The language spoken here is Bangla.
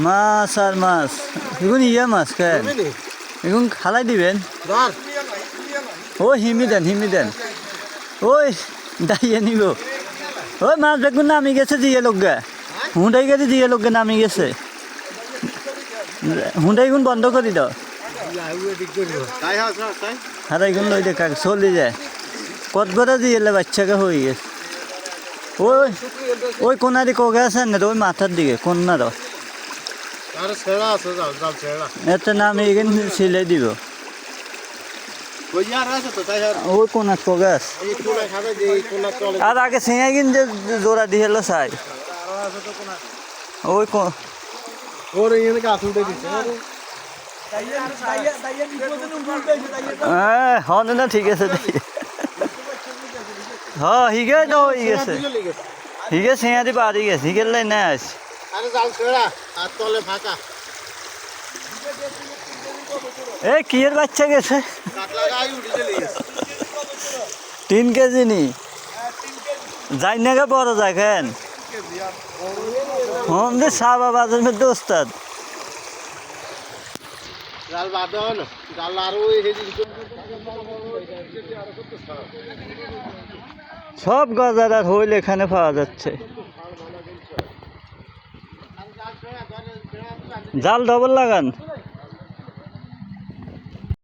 মাছ আর মাছ এখন ইয়া মাছ কেন এখন খালাই দিবেন ও হিমি দেন ওই দাইয়ে নিব ওই মাছ দেখুন নামি গেছে দিয়ে লোকগা হুঁটাই গেছে দিয়ে লোকগে নামি গেছে হুঁটাই গুণ বন্ধ করি দাও আর এখন লই দেখা চলি যায় কত করে দিয়ে এলে বাচ্চাকে হয়ে গেছে ওই ওই কোনারি কগে আছে না ওই মাথার দিকে কোনার এত নামি এখানে সিলাই দিব ওই কোনার কগে আছে আর আগে সিঙাই কিন যে জোড়া দিয়ে এলো চাই ওই হ্যাঁ হন না ঠিক আছে হ্যাঁ হিগে তো হয়ে গেছে হিগে সিঙা দি পারি গেছে হিগের লাই না আছে এ কিয়ের বাচ্চা গেছে 3 কেজি নি যাই না গে বড় দেখেন हम दे साबा बाजार में दोस्ताद জাল বাদন জাল আর ওই সব গজার আর হইল এখানে পাওয়া যাচ্ছে জাল ডবল লাগান